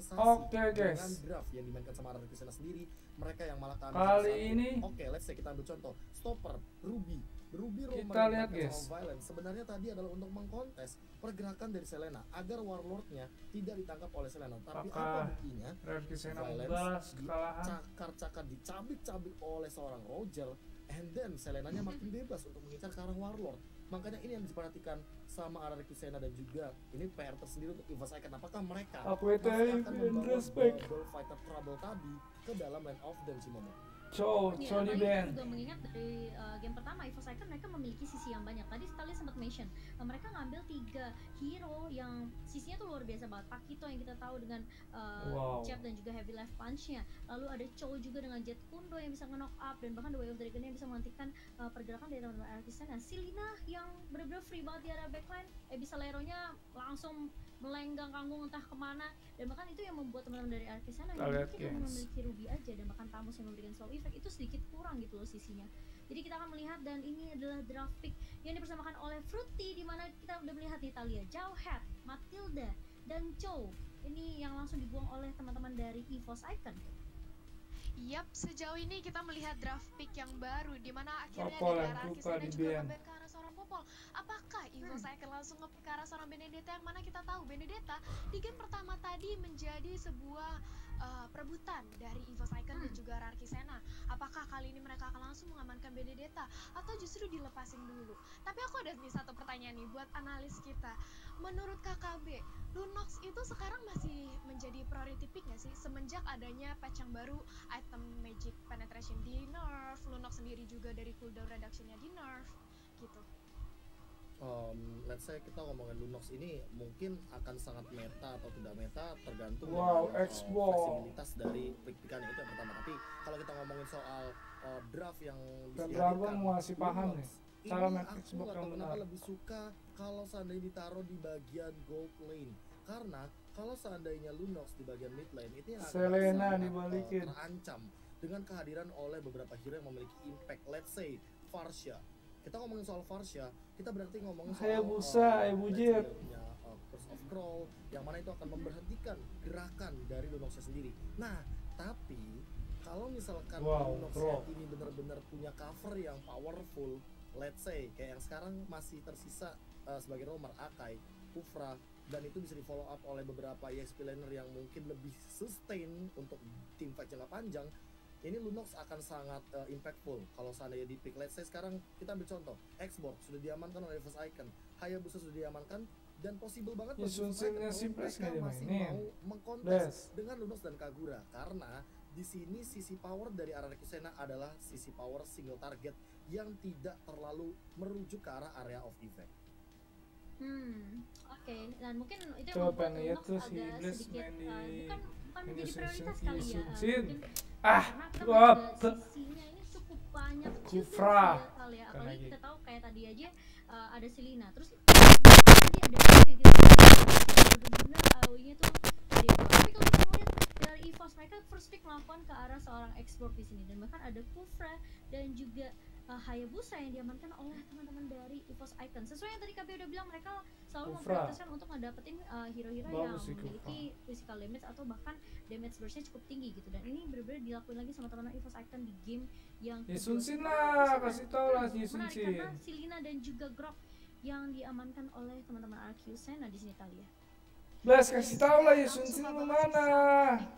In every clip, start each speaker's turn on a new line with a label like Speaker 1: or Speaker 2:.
Speaker 1: sinkronisasi
Speaker 2: Oke, guys.
Speaker 1: dengan draft yang dimainkan sama RRQ Sena sendiri. Mereka yang malah
Speaker 2: Kali ini
Speaker 1: oke, let's say kita ambil contoh Stopper, Ruby Roamer
Speaker 2: kita lihat,
Speaker 1: yang
Speaker 2: guys.
Speaker 1: sama Violent sebenarnya tadi adalah untuk mengkontes pergerakan dari Selena agar Warlordnya tidak ditangkap oleh Selena. Tapi apa buktinya?
Speaker 2: RRQ Sena
Speaker 1: Violence
Speaker 2: kekalahan,
Speaker 1: dicakar-cakar, dicabik-cabik oleh seorang Roger, and then Selenanya makin bebas untuk mengincar ke arah Warlord. Makanya ini yang diperhatikan sama RRQ Sena dan juga ini PR tersendiri untuk EVOS Icon. Apakah mereka masih akan membawa Double Fighter Trouble tadi ke dalam Land of Dance, Momo?
Speaker 2: Sony Band
Speaker 3: juga mengingat dari game pertama EVOS Icon mereka memiliki sisi yang banyak. Tadi sekali sempat mention mereka ngambil 3 hero yang sisinya tuh luar biasa banget. Pakito yang kita tahu dengan Jab dan juga Heavy Life Punch-nya. Lalu ada Cho juga dengan Jet Kundo yang bisa nge-knock up, dan bahkan The Way of Dragon yang bisa menghentikan pergerakan dari teman-teman RRQ Sena. Silina yang bener-bener free banget di area backline, bisa Leronya langsung melenggang kanggung entah kemana, dan bahkan itu yang membuat teman-teman dari RRQ Sena yang mungkin memiliki Ruby aja dan bahkan Tamus yang memberikan slow effect itu sedikit kurang gitu loh sisinya. Jadi kita akan melihat, dan ini adalah draft pick yang dipersamakan oleh Fruity, di mana kita udah melihat di Talia, Jauhead, Matilda, dan Cho ini yang langsung dibuang oleh teman-teman dari EVOS Icon.
Speaker 4: Yap, sejauh ini kita melihat draft pick yang baru di mana akhirnya
Speaker 2: Popol
Speaker 4: dari
Speaker 2: yang
Speaker 4: RRQ
Speaker 2: lupa
Speaker 4: Sena
Speaker 2: di
Speaker 4: juga
Speaker 2: ban.
Speaker 4: nge-ban ke arah seorang Popol. Apakah EVOS Icon langsung nge-pick ke arah seorang Benedetta, yang mana kita tahu Benedetta di game pertama tadi menjadi sebuah perebutan dari EVOS Icon dan juga RRQ Sena. Apakah kali ini mereka akan langsung mengamankan Benedetta atau justru dilepasin dulu? Tapi aku ada satu pertanyaan nih buat analis kita. Menurut KKB, Lunox itu sekarang masih menjadi priority pick nggak sih? Semenjak adanya patch yang baru, item Magic Penetration di nerf, Lunox sendiri juga dari cooldown reduction-nya di nerf, gitu.
Speaker 1: Let's say kita ngomongin Lunox ini mungkin akan sangat meta atau tidak meta tergantung fleksibilitas dari pick-pickannya, itu yang pertama. Tapi kalau kita ngomongin soal draft yang
Speaker 2: Dragon masih paham nih cara main
Speaker 1: Xbox, aku kenapa lebih suka kalau seandainya ditaruh di bagian gold lane, karena kalau seandainya Lunox di bagian mid lane itu yang
Speaker 2: Selena dibalikin,
Speaker 1: terancam dengan kehadiran oleh beberapa hero yang memiliki impact. Let's say Farsha. Kita ngomongin soal Farsha, kita berarti ngomongin soal
Speaker 2: Hayabusa, Ebujir,
Speaker 1: Curse of Crawl, yang mana itu akan memberhentikan gerakan dari Lunox sendiri. Nah, tapi kalau misalkan Lunox ini benar-benar punya cover yang powerful, let's say kayak yang sekarang masih tersisa sebagai roamer Akai, Kufra, dan itu bisa di follow up oleh beberapa EXP laner yang mungkin lebih sustain untuk team fight jangka panjang. Ini Lunox akan sangat impactful kalau seandainya di pick. Let's say sekarang kita ambil contoh, Xbox sudah diamankan oleh EVOS Icon, Hayabusa sudah diamankan, dan possible banget mereka masih mau mengkontes dengan Lunox dan Kagura, karena di sini sisi power dari RRQ Sena adalah sisi power single target yang tidak terlalu merujuk ke arah area of effect.
Speaker 3: Oke. Dan mungkin itu yang membuat Lunox agak sedikit bukan menjadi prioritas kali ya. Karena sisinya ini cukup banyak juga kali ya. Apalagi kita tahu kayak tadi aja ada Selena, terus tadi ada yang kita tahu benar-benar AOE-nya tuh gede banget. Tapi kalau kita melihat dari EVOS, mereka first pick melakukan ke arah seorang export di sini, dan bahkan ada Kufra dan juga Hayabusa yang diamankan oleh teman-teman dari EVOS Icon. Sesuai yang tadi KB udah bilang, mereka selalu memprioritaskan untuk ngedapetin hero-hero yang memiliki physical damage atau bahkan damage burst-nya cukup tinggi gitu. Dan ini benar-benar dilakuin lagi sama teman-teman EVOS Icon di game yang
Speaker 2: Yesunsin lah, kasih tau lah Yesunsin.
Speaker 3: Karena Silina dan juga Grok yang diamankan oleh teman-teman RRQ Sena di sini kali ya.
Speaker 2: Blas, kasih tau lah Yesunsin mana?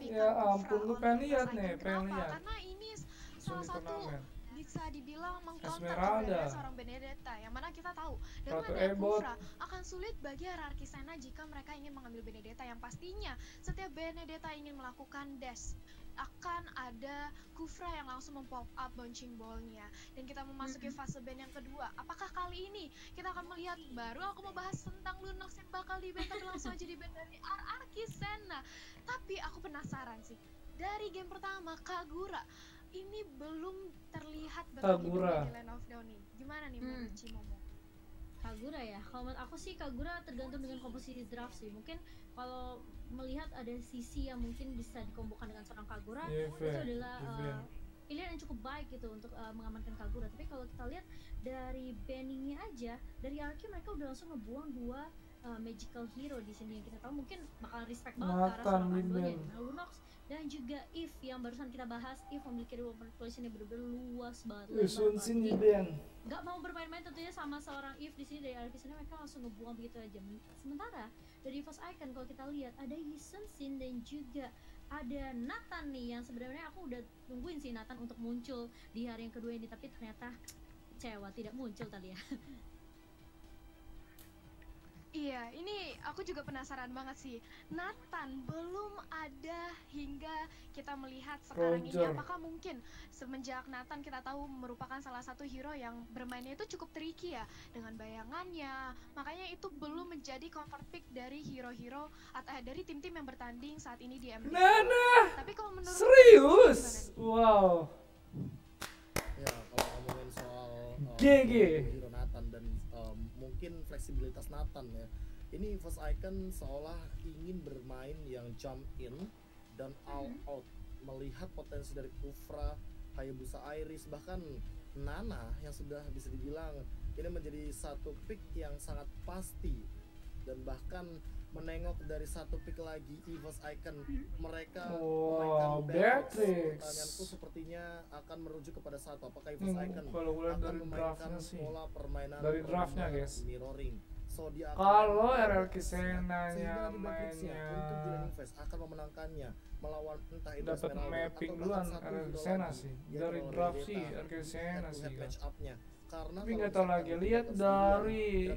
Speaker 2: Ya ampun, lu pengen lihat nih,
Speaker 4: karena ini salah satu bisa dibilang mengcounter sebenarnya seorang Benedetta, yang mana kita tahu dengan adanya Kufra akan sulit bagi RRQ Sena jika mereka ingin mengambil Benedetta, yang pastinya setiap Benedetta ingin melakukan dash akan ada Kufra yang langsung mempop up launching ball-nya, dan kita memasuki fase ban yang kedua. Apakah kali ini kita akan melihat, baru aku mau bahas tentang Lunox yang bakal di ban, tapi langsung aja di ban dari RRQ Sena. Tapi aku penasaran sih, dari game pertama Kagura ini belum terlihat berarti di Land of Dawn nih. Gimana nih menurut Cimomo?
Speaker 3: Kagura ya, kalau menurut aku sih Kagura tergantung dengan komposisi draft sih. Mungkin kalau melihat ada sisi yang mungkin bisa dikombokan dengan seorang Kagura, itu adalah pilihan yang cukup baik gitu untuk mengamankan Kagura. Tapi kalau kita lihat dari banningnya aja, dari RRQ mereka udah langsung ngebuang 2 magical hero di sini yang kita tahu mungkin bakal respect banget ke arah seorang Andonya Lunox dan juga Eve yang barusan kita bahas. Eve memiliki reward collection yang benar-benar luas banget. Gak mau bermain-main tentunya sama seorang Eve di sini. Dari Archisena mereka langsung ngebuang begitu aja. Sementara dari EVOS Icon kalau kita lihat ada Yisun Sin dan juga ada Nathan nih, yang sebenarnya aku udah tungguin sih Nathan untuk muncul di hari yang kedua ini, tapi ternyata kecewa tidak muncul tadi ya.
Speaker 4: Iya, ini aku juga penasaran banget sih. Nathan belum ada hingga kita melihat sekarang ini. Apakah mungkin semenjak Nathan kita tahu merupakan salah satu hero yang bermainnya itu cukup tricky ya dengan bayangannya. Makanya itu belum menjadi comfort pick dari hero-hero atau dari tim-tim yang bertanding saat ini di MPL. Tapi kalau menurut
Speaker 2: serius? Wow.
Speaker 1: Ya, kalau ngomongin soal hero Nathan dan mungkin fleksibilitas Nathan ya, ini EVOS Icon seolah ingin bermain yang jump in dan all out, melihat potensi dari Kufra, Hayabusa Iris, bahkan Nana yang sudah bisa dibilang ini menjadi satu pick yang sangat pasti. Dan bahkan menengok dari satu pick lagi EVOS Icon, mereka memainkan Beatrix. Pertanyaanku sepertinya akan merujuk kepada satu, apakah EVOS Icon akan memainkan pola permainan
Speaker 2: dari draftnya guys,
Speaker 1: mirroring. So dia
Speaker 2: kalau Archisena-nya mainnya
Speaker 1: untuk di laning phase akan memenangkannya melawan entah itu
Speaker 2: dapat mapping duluan Archisena sih, dari draft sih Archisena sih kan. Tapi nggak tahu lagi, lihat dari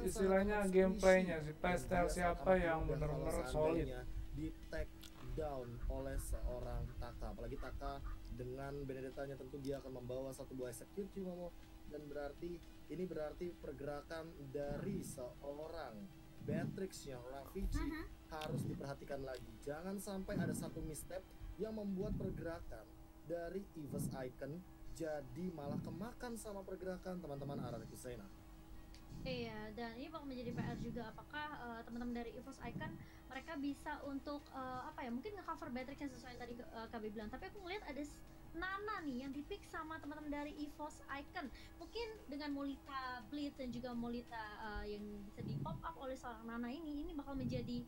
Speaker 2: istilahnya gameplaynya si Pastel siapa yang benar-benar solid.
Speaker 1: Di take down oleh seorang Taka, apalagi Taka dengan Benedetta-nya tentu dia akan membawa satu buah execute Momo, dan ini berarti pergerakan dari seorang Beatrix yang Rafici harus diperhatikan lagi. Jangan sampai ada satu misstep yang membuat pergerakan dari EVOS Icon jadi malah kemakan sama pergerakan teman-teman Archisena.
Speaker 3: Iya, dan ini bakal menjadi PR juga, apakah teman-teman dari EVOS Icon mereka bisa untuk mungkin nge-cover Beatrix yang sesuai tadi KB bilang. Tapi aku ngeliat ada Nana nih yang dipick sama teman-teman dari EVOS Icon, mungkin dengan Molita Blitz dan juga Molita yang bisa di pop up oleh seorang Nana ini bakal menjadi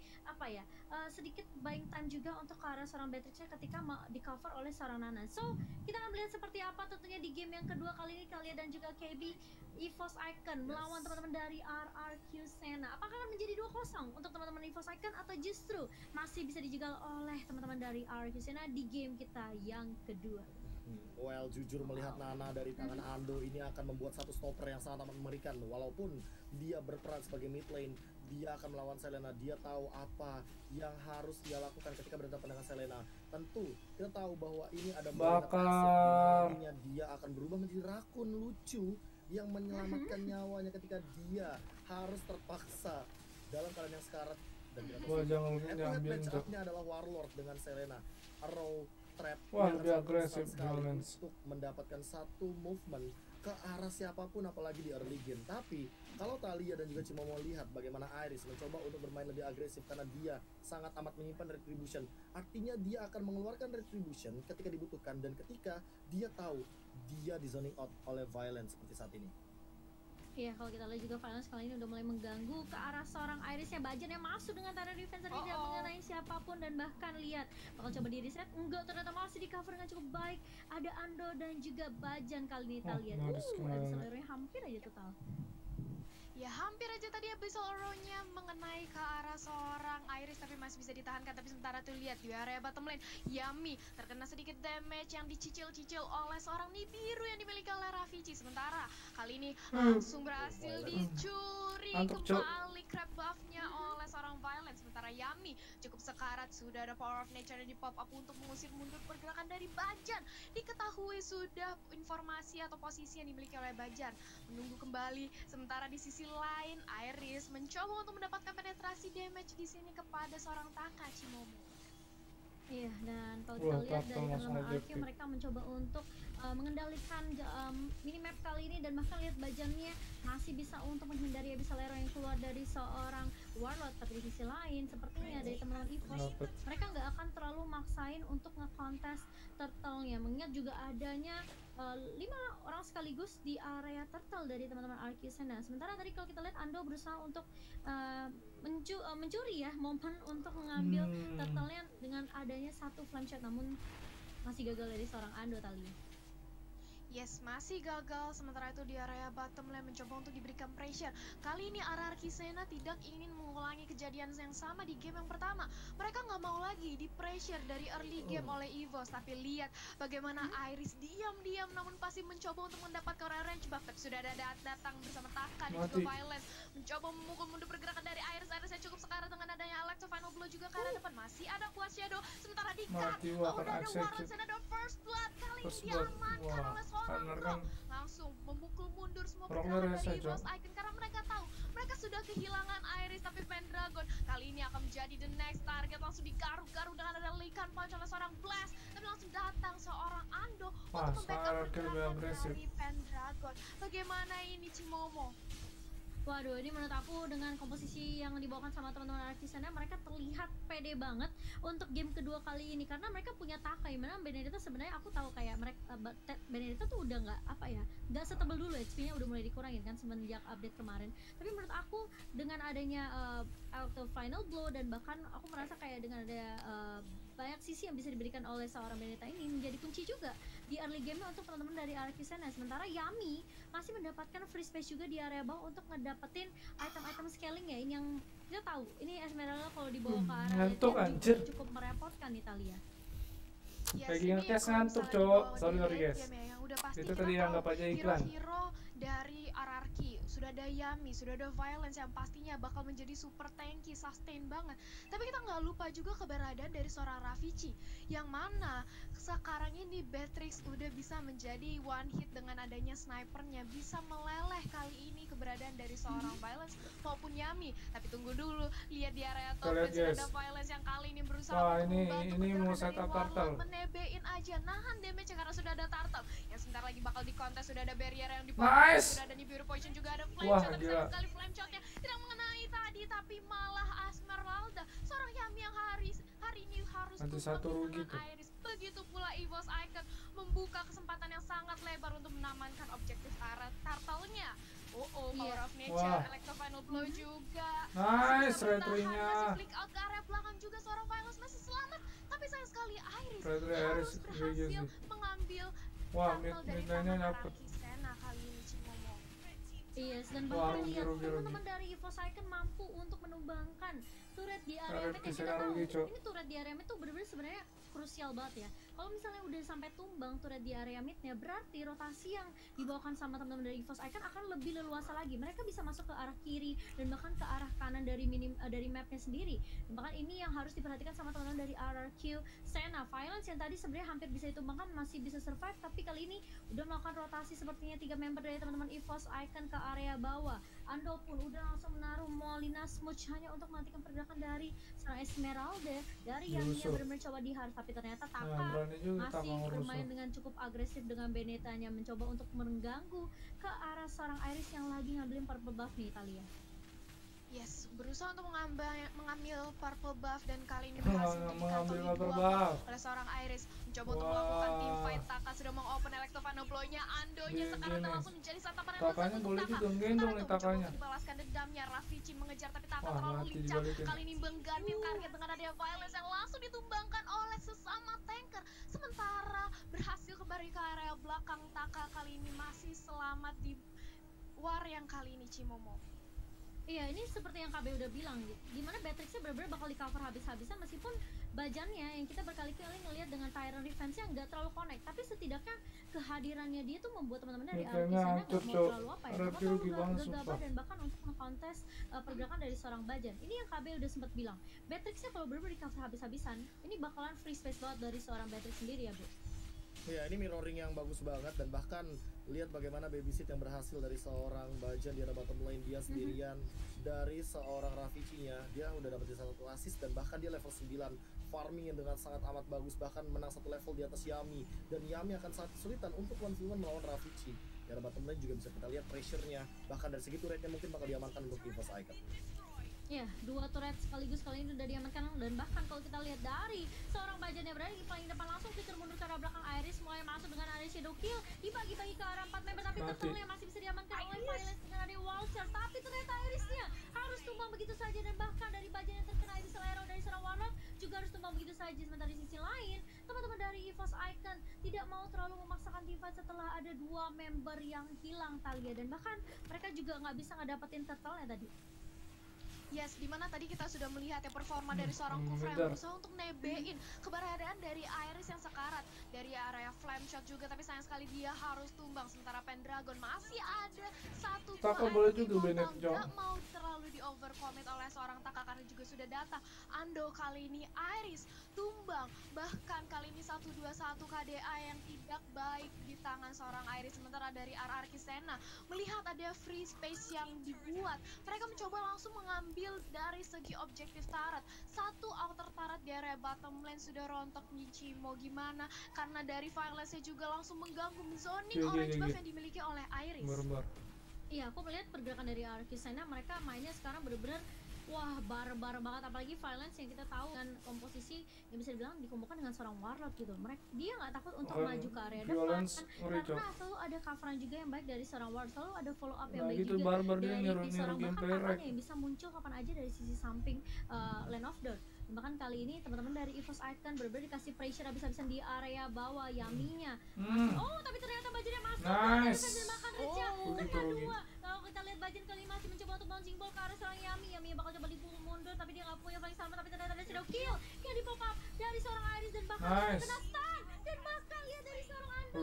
Speaker 3: sedikit buying time juga untuk ke arah seorang Beatrixnya ketika di cover oleh seorang Nana. So kita akan melihat seperti apa tentunya di game yang kedua kali ini, kalian dan juga KB EVOS Icon melawan teman-teman dari RRQ Sena. Apakah akan menjadi 2-0 untuk teman-teman EVOS Icon atau justru masih bisa dijegal oleh teman-teman dari RRQ Sena di game kita yang kedua?
Speaker 1: Well, jujur melihat Nana dari tangan Ando ini akan membuat satu stopper yang sangat amat mengerikan. Walaupun dia berperan sebagai mid lane, dia akan melawan Selena. Dia tahu apa yang harus dia lakukan ketika berhadapan dengan Selena. Tentu kita tahu bahwa ini ada
Speaker 2: bakar.
Speaker 1: Dia akan berubah menjadi rakun lucu yang menyelamatkan nyawanya ketika dia harus terpaksa dalam keadaan yang sekarat. Dan match-up-nya adalah Warlord dengan Selena. Arrow trap
Speaker 2: lebih agresif
Speaker 1: untuk mendapatkan satu movement ke arah siapapun, apalagi di early game. Tapi kalau Talia dan juga Cimomo lihat bagaimana Iris mencoba untuk bermain lebih agresif karena dia sangat amat menyimpan retribution, artinya dia akan mengeluarkan retribution ketika dibutuhkan dan ketika dia tahu dia di zoning out oleh Violence seperti saat ini.
Speaker 3: Iya, kalau kita lihat juga Violence kali ini udah mulai mengganggu ke arah seorang Irisnya, Bajan yang masuk dengan Tara Defense tidak mengenai siapapun, dan bahkan lihat bakal coba di reset, enggak, ternyata masih di cover dengan cukup baik. Ada Ando dan juga Bajan kali ini kita lihat. Abyssal hampir aja total.
Speaker 4: Ya hampir aja tadi Abyssal Arrow-nya mengenai ke arah seorang Iris, tapi masih bisa ditahankan. Tapi sementara tuh lihat di area bottom lane, Yami terkena sedikit damage yang dicicil-cicil oleh seorang Nibiru yang dimiliki oleh Rafici. Sementara kali ini langsung berhasil dicuri kembali crab buff-nya oleh seorang Violence. Sementara Yami cukup sekarat, sudah ada Power of Nature yang di pop up untuk mengusir mundur pergerakan dari Bajan. Diketahui sudah informasi atau posisi yang dimiliki oleh Bajan, menunggu kembali. Sementara di sisi lain Iris mencoba untuk mendapatkan penetrasi damage di sini kepada seorang Taka Cimomo.
Speaker 3: Iya, dan kalau kita lihat dari teman-teman RRQ, mereka mencoba untuk mengendalikan minimap kali ini, dan bahkan lihat Bajannya masih bisa untuk menghindari Abyssal Arrow yang keluar dari seorang Warlord, tapi di sisi lain sepertinya dari teman-teman EVOS mereka nggak akan terlalu maksain untuk ngekontes turtle-nya, mengingat juga adanya 5 orang sekaligus di area turtle dari teman-teman Archisena. Sementara tadi kalau kita lihat Ando berusaha untuk mencuri ya momen untuk mengambil turtle-nya dengan adanya satu flame shot, namun masih gagal dari seorang Ando Talia.
Speaker 4: Yes, masih gagal. Sementara itu di area bottom lane mencoba untuk diberikan pressure. Kali ini Archisena tidak ingin mengulangi kejadian yang sama di game yang pertama. Mereka nggak mau lagi di pressure dari early game oleh EVOS. Tapi lihat bagaimana Iris diam-diam namun pasti mencoba untuk mendapatkan range buff. Tapi sudah ada datang bersama Taka dan juga Violence. Mencoba memukul mundur pergerakan dari Iris. Iris yang cukup sekarat dengan adanya Electro Final Blow juga ke arah depan. Masih ada Quad Shadow. Sementara di cut. Udah ada Warren, ada First Blood. Kali ini diamankan oleh
Speaker 2: kan
Speaker 4: langsung memukul mundur semua pergerakan dari EVOS Icon karena mereka tahu mereka sudah kehilangan Iris, tapi Pendragon kali ini akan menjadi the next target. Langsung digaruk-garuk dengan ada Lycan Punch oleh seorang Blast, tapi langsung datang seorang Ando untuk membackup pergerakan dari Pendragon. Bagaimana ini Cimomo?
Speaker 3: Waduh, ini menurut aku dengan komposisi yang dibawakan sama teman-teman Archisena, mereka terlihat pede banget untuk game kedua kali ini karena mereka punya Taka. Gimana Benedetta sebenarnya aku tahu kayak mereka Benedetta tuh udah nggak setebal dulu, HP-nya udah mulai dikurangin kan semenjak update kemarin. Tapi menurut aku dengan adanya auto final blow dan bahkan aku merasa kayak dengan ada banyak sisi yang bisa diberikan oleh seorang Benedetta ini menjadi kunci juga di early game-nya untuk teman-teman dari Archisena. Sementara Yami masih mendapatkan free space juga di area bawah untuk ngedapetin item-item scaling ya. Ini yang kita tahu, ini Esmeralda kalau dibawa ke area cukup merepotkan Italia.
Speaker 2: Lagi ngetes ngantuk cowok, sorry guys. Itu tadi anggap aja iklan.
Speaker 4: Hero dari RRQ, sudah ada Yami, sudah ada Violence yang pastinya bakal menjadi super tanky, sustain banget. Tapi kita nggak lupa juga keberadaan dari seorang Ravici, yang mana sekarang ini Beatrix udah bisa menjadi one hit dengan adanya snipernya, bisa meleleh kali ini keberadaan dari seorang Violence maupun Yami. Tapi tunggu dulu, lihat di area top sudah ada Violence yang kali ini berusaha
Speaker 2: ini mau setup turtle,
Speaker 4: menebein aja, nahan damage karena sudah ada turtle yang sebentar lagi bakal dikontes. Sudah ada barrier yang dipakai, sudah ada Nibiru Poison, juga ada flame shot, tapi sayang sekali flame shotnya tidak mengenai tadi, tapi malah Esmeralda, seorang Yami yang hari ini harus
Speaker 2: satu rugi tuh.
Speaker 4: Iris. Begitu pula EVOS Icon membuka kesempatan yang sangat lebar untuk mengamankan objektif turtle-nya. Power of Nature, Electro Final Blow juga.
Speaker 2: Nice, retrinya.
Speaker 4: Masih flick out ke area belakang juga, seorang Violence masih selamat, tapi sayang sekali Iris harus berhasil mengambil turtle dari tangan Archisena kali ini Cimomo.
Speaker 3: Yes, dan bahkan lihat teman-teman dari EVOS Icon mampu untuk menumbangkan turret di area mid. Kita tahu ini turret di area mid tuh bener-bener sebenarnya krusial banget ya. Kalau misalnya udah sampai tumbang turret di area midnya, berarti rotasi yang dibawakan sama teman-teman dari EVOS Icon akan lebih leluasa lagi. Mereka bisa masuk ke arah kiri dan bahkan ke arah kanan dari dari mapnya sendiri. Dan bahkan ini yang harus diperhatikan sama teman-teman dari RRQ Sena. Violence yang tadi sebenarnya hampir bisa ditumbangkan masih bisa survive, tapi kali ini udah melakukan rotasi sepertinya 3 member dari teman-teman EVOS Icon ke area bawah. Ando pun udah langsung menaruh Molina Smooch hanya untuk menghentikan pergerakan dari seorang Esmeralda dari yang dia benar-benar coba dihar, tapi ternyata Taka masih bermain dengan cukup agresif dengan Benettanya, mencoba untuk mengganggu ke arah seorang Iris yang lagi ngambilin purple buff nih Italia.
Speaker 4: Yes, berusaha untuk mengambil purple buff dan kali ini berhasil
Speaker 2: mengambil
Speaker 4: purple buff oleh seorang Iris. Mencoba untuk melakukan team fight. Taka sudah mengopen Electro Final Blow-nya, Andonya sekarang langsung menjadi santapan yang
Speaker 2: Takanya boleh digenggong nih Takanya.
Speaker 4: Dibalaskan dendamnya, Ravici mengejar tapi Taka terlalu lincah. Kali ini mengganti target dengan adanya Violence yang langsung ditumbangkan oleh sesama tanker. Sementara berhasil kembali ke area belakang, Taka kali ini masih selamat di war yang kali ini Cimomo.
Speaker 3: Iya, ini seperti yang KB udah bilang, dimana Beatrixnya benar-benar bakal di cover habis-habisan, meskipun bajannya yang kita berkali-kali ngelihat dengan Tyrant Revenge yang nggak terlalu connect, tapi setidaknya kehadirannya dia tuh membuat teman-teman dari Archisena nggak mau terlalu gegabah dan bahkan untuk ngekontes pergerakan dari seorang bajan. Ini yang KB udah sempat bilang, Beatrixnya kalau benar-benar di cover habis-habisan, ini bakalan free space banget dari seorang Beatrix sendiri ya Bu.
Speaker 1: Ya, ini mirroring yang bagus banget, dan bahkan lihat bagaimana babysit yang berhasil dari seorang Bajan di arah bottom lane, dia sendirian dari seorang Ravici-nya, dia udah dapetin satu assist dan bahkan dia level 9 farming yang dengan sangat amat bagus, bahkan menang satu level di atas Yami, dan Yami akan sangat kesulitan untuk 1v1 melawan Ravici. Di arah bottom lane juga bisa kita lihat pressure-nya, bahkan dari segi turretnya mungkin bakal diamankan untuk EVOS Icon.
Speaker 3: Ya, 2 turret sekaligus kali ini udah diamankan, dan bahkan kalau kita lihat dari seorang Bajan yang berada di paling depan, langsung Peter mundur ke arah belakang. Iris mulai masuk dengan ada shadow kill, dibagi-bagi ke arah 4 member, tapi turtle yang masih bisa diamankan oleh Violence dengan ada Vulture. Tapi ternyata Irisnya harus tumbang begitu saja, dan bahkan dari Bajan yang terkena Abyssal Arrow dari seorang Warlock juga harus tumbang begitu saja. Sementara di sisi lain, teman-teman dari EVOS Icon tidak mau terlalu memaksakan teamfight setelah ada 2 member yang hilang, Thalia, dan bahkan mereka juga nggak bisa ngedapetin turtle-nya tadi.
Speaker 4: Yes, dimana tadi kita sudah melihat ya performa dari seorang Kufra yang berusaha untuk nebein keberadaan dari Iris yang sekarat dari area flame shot juga, tapi sayang sekali dia harus tumbang. Sementara Pendragon masih ada satu
Speaker 2: Taka boleh juga Bennett Jong.
Speaker 4: Gak mau terlalu di overcommit oleh seorang Taka karena juga sudah datang Ando. Kali ini Iris tumbang, bahkan kali ini 121 KDA yang tidak baik di tangan seorang Iris. Sementara dari RR Kisena melihat ada free space yang dibuat, mereka mencoba langsung mengambil dari segi objektif turret. Satu outer turret di area bottom lane sudah rontok. Nici mau gimana, karena dari Violence-nya juga langsung mengganggu zoning orange buff yang dimiliki oleh Iris.
Speaker 3: Iya, aku melihat pergerakan dari Arkisena, mereka mainnya sekarang bener-bener wah, bar-bar banget, apalagi Violence yang kita tahu dengan komposisi yang bisa dibilang dikumpulkan dengan seorang Warlock gitu. Dia nggak takut untuk maju ke area depan, karena selalu ada coveran juga yang baik dari seorang Warlock, selalu ada follow up yang baik
Speaker 2: gitu,
Speaker 3: juga
Speaker 2: dari
Speaker 3: seorang bahkan yang bisa muncul kapan aja dari sisi samping Lane of Dawn. Bahkan kali ini teman-teman dari EVOS Icon benar-benar dikasih pressure habis-habisan di area bawah. Yaminya masuk, tapi ternyata Bajannya masuk, bisa dimakan Reja kedua. Kalau kita lihat Bajan kali masih mencoba untuk bouncing ball ke arah seorang Yami bakal coba dipukul mundur, tapi dia nggak punya paling sama, tapi ternyata ada shadow kill yang di pop up dari seorang Iris, dan bahkan kena stun, dan bahkan lihat dari seorang Ando.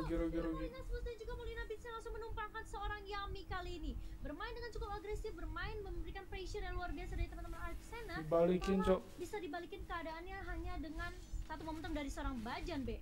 Speaker 3: Molina Smooth dan juga Molina Beats yang langsung menumpangkan seorang Yami kali ini, bermain dengan cukup agresif, bermain memberikan pressure yang luar biasa dari teman-teman Arkisena. Bisa dibalikin keadaannya hanya dengan satu momentum dari seorang Bajan, Be.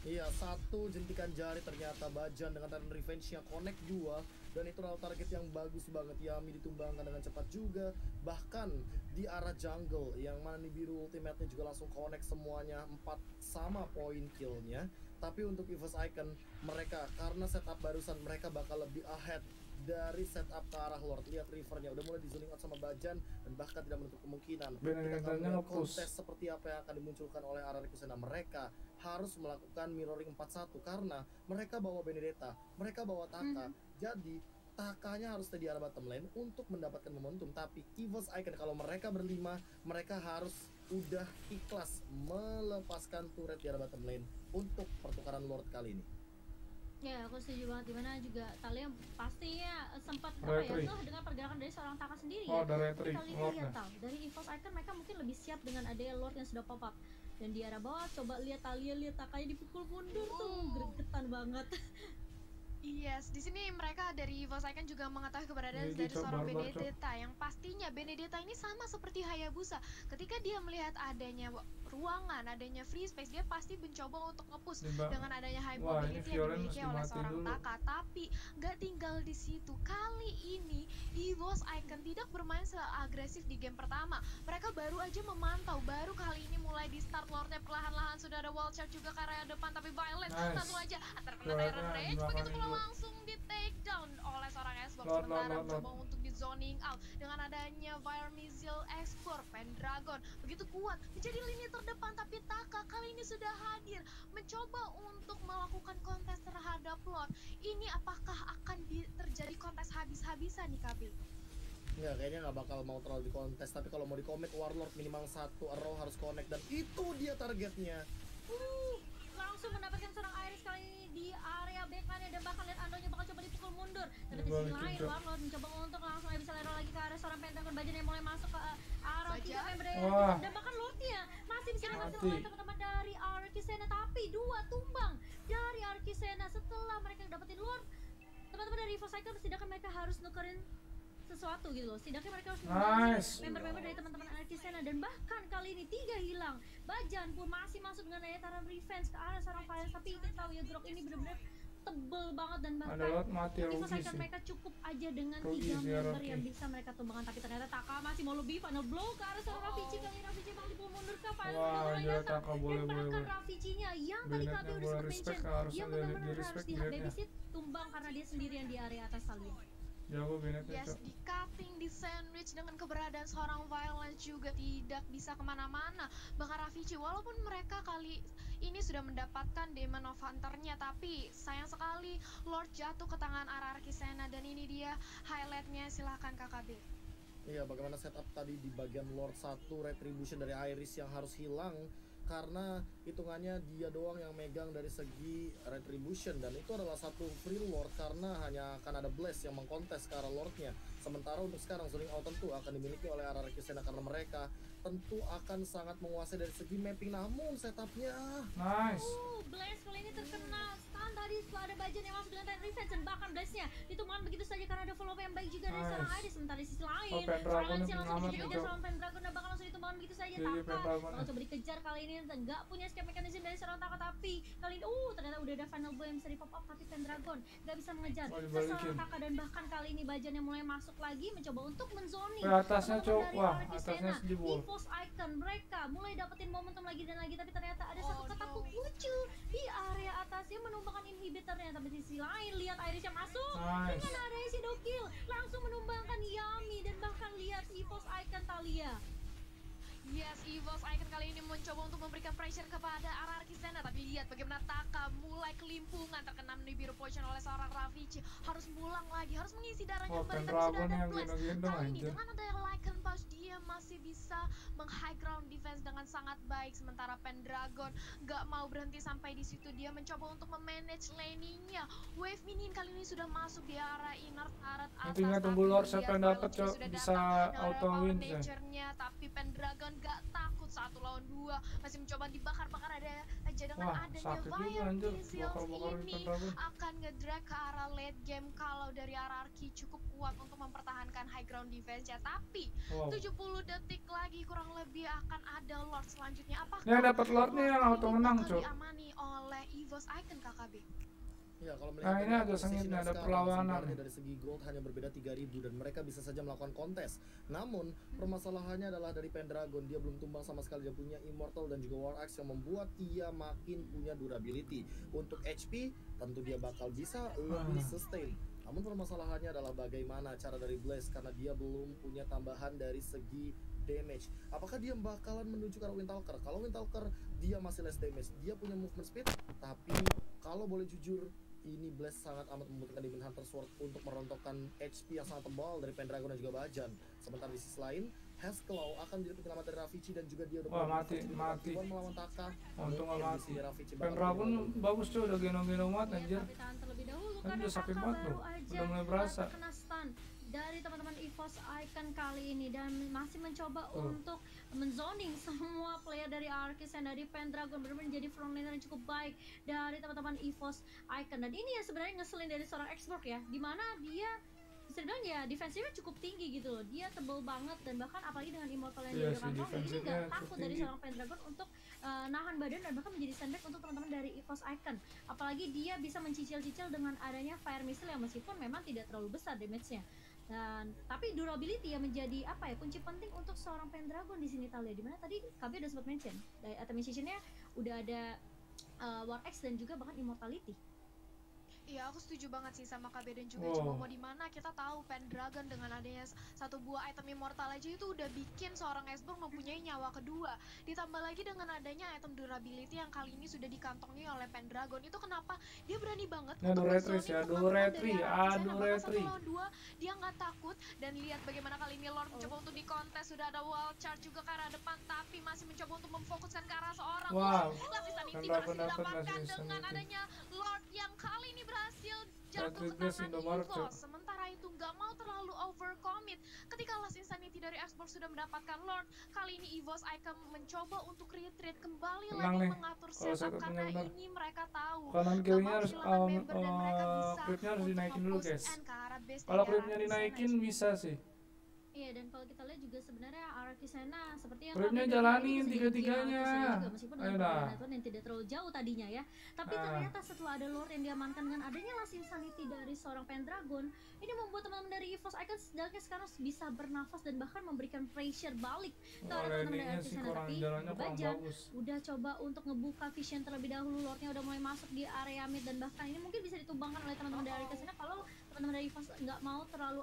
Speaker 1: Iya, satu jentikan jari ternyata Bajan dengan talent revenge-nya connect 2, dan itu adalah target yang bagus banget. Yami ditumbangkan dengan cepat juga, bahkan di arah jungle yang mana nih biru ultimate-nya juga langsung connect semuanya, 4 sama poin kill-nya. Tapi untuk EVOS Icon, mereka karena setup barusan mereka bakal lebih ahead dari setup ke arah Lord. Lihat rivernya udah mulai di zoning out sama Bajan, dan bahkan tidak menutup kemungkinan kita akan melihat kontes seperti apa yang akan dimunculkan oleh RR Kusena. Mereka harus melakukan mirroring 4-1 karena mereka bawa Benedetta, mereka bawa Taka. Jadi Takanya harus di arah bottom lane untuk mendapatkan momentum. Tapi EVOS Icon kalau mereka berlima, mereka harus udah ikhlas melepaskan turret di arah bottom lane untuk pertukaran Lord kali ini.
Speaker 3: Ya, aku setuju banget, dimana juga Thalia pastinya sempat dengan pergerakan dari seorang Taka sendiri ya. Kali ini lihat dari EVOS Icon mereka mungkin lebih siap dengan adanya Lord yang sudah pop up. Dan di arah bawah coba lihat Thalia, lihat Takanya dipukul mundur tuh, gregetan banget.
Speaker 4: Yes, di sini mereka dari EVOS Icon juga mengetahui keberadaan dari seorang Benedetta yang pastinya Benedetta ini sama seperti Hayabusa. Ketika dia melihat adanya ruangan, adanya free space, dia pasti mencoba untuk nge-push dengan adanya high mobility yang dimiliki oleh seorang Taka. Tapi nggak tinggal di situ. Kali ini EVOS Icon tidak bermain seagresif di game pertama. Mereka baru aja memantau, baru kali ini mulai di start Lordnya perlahan-lahan sudah ada wall charge juga ke area depan, tapi Violence langsung aja terkena Tyrant Rage, begitu pula langsung di take down oleh seorang Xbox. Sementara mencoba untuk di zoning out dengan adanya Fire Missile Export. Pendragon begitu kuat menjadi lini terdepan, tapi Taka kali ini sudah hadir mencoba untuk melakukan kontes terhadap Lord. Ini apakah akan terjadi kontes habis-habisan nih, Kabi?
Speaker 1: Enggak, kayaknya nggak bakal mau terlalu di kontes, tapi kalau mau di commit Warlord minimal 1 arrow harus connect, dan itu dia targetnya.
Speaker 3: Langsung mendapatkan seorang Iris kali ini di area backline, dan bahkan lihat Andonya bakal coba dipukul mundur. Tapi di sisi lain Warlord mencoba untuk langsung bisa lero lagi ke area seorang Pentagon. Bajan yang mulai masuk ke arah 3 member, dan bahkan Lordnya masih bisa dihasilkan oleh teman-teman dari Arkisena, tapi 2 tumbang dari Arkisena setelah mereka dapetin Lord. Teman-teman dari EVOS Icon setidaknya mereka harus nukerin sesuatu gitu loh, setidaknya mereka harus member-member dari teman-teman Arkisena, dan bahkan kali ini 3 hilang. Bajan pun masih masuk dengan daya tarik revenge ke arah seorang Violence, tapi kita tahu ya Grok ini benar-benar tebel banget, dan bahkan EVOS Icon mereka cukup aja dengan 3 member yang bisa mereka tumbangkan, tapi ternyata Taka masih mau lebih final blow ke arah seorang Rafici. Kali ini Rafici malah dipukul mundur ke Violence, dan bahkan Raficinya yang tadi Kabi udah sempat mention, yang benar-benar harus di babysit tumbang karena dia sendirian di area atas kalian.
Speaker 2: Jago Benedetta.
Speaker 4: Yes, di cutting, di sandwich dengan keberadaan seorang Violence juga tidak bisa kemana-mana. Bahkan Ravage, walaupun mereka kali ini sudah mendapatkan Demon of Hunter-nya, tapi sayang sekali Lord jatuh ke tangan Ararki Sena, dan ini dia highlight-nya. Silahkan KKB.
Speaker 1: Iya, bagaimana setup tadi di bagian Lord 1 Retribution dari Iris yang harus hilang karena hitungannya dia doang yang megang dari segi Retribution, dan itu adalah satu free Lord karena hanya akan ada Blast yang mengkontes ke arah Lordnya. Sementara untuk sekarang Zoning Out tentu akan dimiliki oleh Ararki Sena karena mereka tentu akan sangat menguasai dari segi mapping, namun setupnya
Speaker 2: nice.
Speaker 3: Blast kali ini terkena stun tadi setelah ada Bajan yang masuk dengan Time Revenge, dan bahkan Blastnya ditumbangkan begitu saja karena ada follow up yang baik juga dari seorang Iris. Sementara di sisi lain Violence yang langsung dikejar sama Pendragon dan bahkan langsung ditumbangkan begitu saja. Taka kalau coba dikejar kali ini nggak punya escape mechanism dari seorang Taka, tapi kali ini ternyata udah ada final blow yang bisa di pop up, tapi Pendragon nggak bisa mengejar seorang Taka, dan bahkan kali ini Bajan yang mulai masuk lagi mencoba untuk menzoning
Speaker 2: atasnya wah atasnya jebol.
Speaker 3: Force Icon mereka mulai dapetin momentum lagi dan lagi, tapi ternyata ada satu ketaku muncul di area atasnya menumbangkan inhibitornya. Tapi di sisi lain lihat Iris yang masuk dengan area Shadow Kill langsung menumbangkan Yami, dan bahkan lihat EVOS Icon Talia.
Speaker 4: Yes, EVOS Icon kali ini mencoba untuk memberikan pressure kepada Ararki Sena, tapi lihat bagaimana Taka mulai kelimpungan terkena Nibiru Potion oleh seorang Ravage. Harus pulang lagi, harus mengisi darahnya kembali, tapi sudah ada Blast. Kali ini dengan ada Lycan Pouch dia masih bisa meng-high ground defense dengan sangat baik, sementara Pendragon gak mau berhenti sampai di situ. Dia mencoba untuk memanage laning-nya. Wave minion kali ini sudah masuk di arah inner turret atas.
Speaker 2: Tinggal tunggu Lord siapa yang dapat bisa auto win
Speaker 4: nature-nya, tapi Pendragon gak takut 1 lawan 2, masih mencoba dibakar-bakar aja dengan adanya Fire Missiles ini akan ngedrag ke arah late game kalau dari Ararki cukup kuat untuk mempertahankan high ground defense ya. Tapi 70 detik lagi kurang lebih akan ada Lord selanjutnya. Apakah
Speaker 2: yang dapat Lord nih yang auto menang cok
Speaker 4: diamani oleh EVOS Icon KKB?
Speaker 1: Ya, kalau melihat
Speaker 2: ini agak sengit, ada perlawanan.
Speaker 1: Dari segi gold hanya berbeda 3000 dan mereka bisa saja melakukan kontes. Namun permasalahannya adalah dari Pendragon, dia belum tumbang sama sekali. Dia punya Immortal dan juga War Axe yang membuat ia makin punya durability. Untuk HP tentu dia bakal bisa lebih sustain. Namun permasalahannya adalah bagaimana cara dari Blaze karena dia belum punya tambahan dari segi damage. Apakah dia bakalan menuju ke arah Windtalker? Kalau Windtalker dia masih less damage, dia punya movement speed, tapi kalau boleh jujur ini Blast sangat amat membutuhkan Demon Hunter Sword untuk merontokkan HP yang sangat tebal dari Pendragon dan juga Bajan. Sementara di sisi lain, Hezclaw akan menjadi penyelamat dari Ravage dan juga dia udah
Speaker 2: mati
Speaker 1: melawan Taka.
Speaker 2: Untung gak mati. Pendragon bagus tuh, udah genong-genong banget anjir. Kan udah sakit banget tuh, udah mulai berasa.
Speaker 3: Dari teman-teman EVOS Icon kali ini, dan masih mencoba untuk menzoning semua player dari Ararki Sena, dari Pendragon benar-benar menjadi frontliner yang cukup baik dari teman-teman EVOS Icon. Dan ini yang sebenarnya ngeselin dari seorang Xbox ya, dimana dia bisa dibilang ya defensifnya cukup tinggi gitu loh, dia tebel banget, dan bahkan apalagi dengan Immortal yang dia kantong, ini gak takut dari seorang Pendragon untuk nahan badan dan bahkan menjadi sandbag untuk teman-teman dari EVOS Icon. Apalagi dia bisa mencicil-cicil dengan adanya Fire Missile yang meskipun memang tidak terlalu besar damage-nya. Dan tapi durability yang menjadi kunci penting untuk seorang Pendragon di sini Talia, dimana tadi KB udah sempat mention dari atomization-nya udah ada War Axe dan juga bahkan Immortality.
Speaker 4: Iya, aku setuju banget sih sama KB dan juga Cibomo, di mana kita tahu Pendragon dengan adanya satu buah item immortal aja itu udah bikin seorang Xbox mempunyai nyawa kedua. Ditambah lagi dengan adanya item durability yang kali ini sudah dikantongi oleh Pendragon. Itu kenapa dia berani banget untuk
Speaker 2: retri.
Speaker 4: Dia nggak takut, dan lihat bagaimana kali ini Lord mencoba untuk dikontes. Sudah ada wall charge juga ke arah depan, tapi masih mencoba untuk memfokuskan ke arah seorang Lapis Sanity berhasil didapatkan dengan adanya Lord yang kali ini berhasil jatuh ke tangan EVOS. Sementara itu nggak mau terlalu overcommit. Ketika Last Insanity dari Xbox sudah mendapatkan Lord, kali ini EVOS Icon mencoba untuk retreat kembali lagi mengatur setup, karena ini mereka tahu
Speaker 2: kanan kirinya harus creepnya harus dinaikin dulu guys. Kalau creepnya dinaikin bisa sih.
Speaker 3: Iya, dan kalau kita lihat juga sebenarnya RRQ Sena seperti yang
Speaker 2: Tripnya jalanin tiga-tiganya.
Speaker 3: Meskipun yang tidak terlalu jauh tadinya ya, tapi ternyata setelah ada Lord yang diamankan dengan adanya Last Insanity dari seorang Pendragon, ini membuat teman-teman dari EVOS Icon setidaknya sekarang bisa bernafas dan bahkan memberikan pressure balik ke arah teman-teman dari RRQ Sena. Tapi Bajan udah coba untuk ngebuka vision terlebih dahulu, Lordnya udah mulai masuk di area mid dan bahkan ini mungkin bisa ditumbangkan oleh teman-teman dari RRQ Sena kalau teman-teman dari EVOS nggak mau terlalu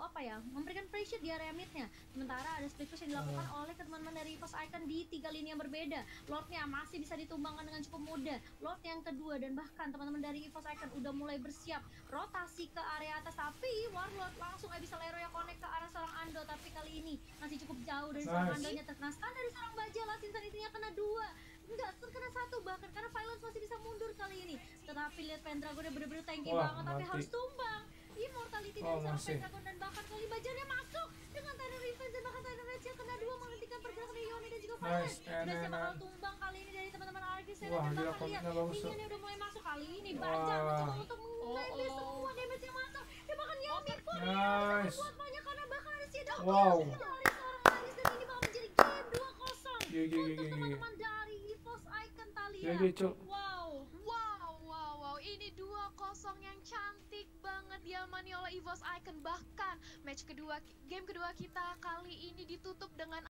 Speaker 3: memberikan pressure di area midnya. Sementara ada split push yang dilakukan oleh teman-teman dari EVOS Icon di 3 lini yang berbeda. Lordnya masih bisa ditumbangkan dengan cukup mudah. Lord yang kedua dan bahkan teman-teman dari EVOS Icon udah mulai bersiap rotasi ke area atas, tapi Warlord langsung bisa Leroy yang connect ke arah seorang Ando, tapi kali ini masih cukup jauh dari seorang Andonya, terkena stun dari seorang Baja. Last Insanity-nya kena 2, enggak terkena 1 bahkan karena Violence masih bisa mundur kali ini. Tetapi lihat Pendragonnya bener-bener tanky banget, tapi harus tumbang. Immortality dari seorang Pendragon dan bahkan kali Bajannya masuk dengan Tidal Revenge dan bahkan Tidal Rage yang kena 2 menghentikan pergerakan dari Yone dan juga Violence. Sudah bakal tumbang kali ini dari teman-teman RRQ Sena dan bahkan lihat minionnya udah mulai masuk kali ini. Bajan mencoba untuk mengambil semua damage yang masuk dan bahkan Yone pun kuat banyak karena bahkan ada Shadow dari seorang Aris dan ini bakal menjadi game 2-0 untuk teman-teman dari EVOS Icon Thalia. Wow, ini 2-0 yang cantik banget diamani oleh EVOS Icon. Bahkan game kedua kita kali ini ditutup dengan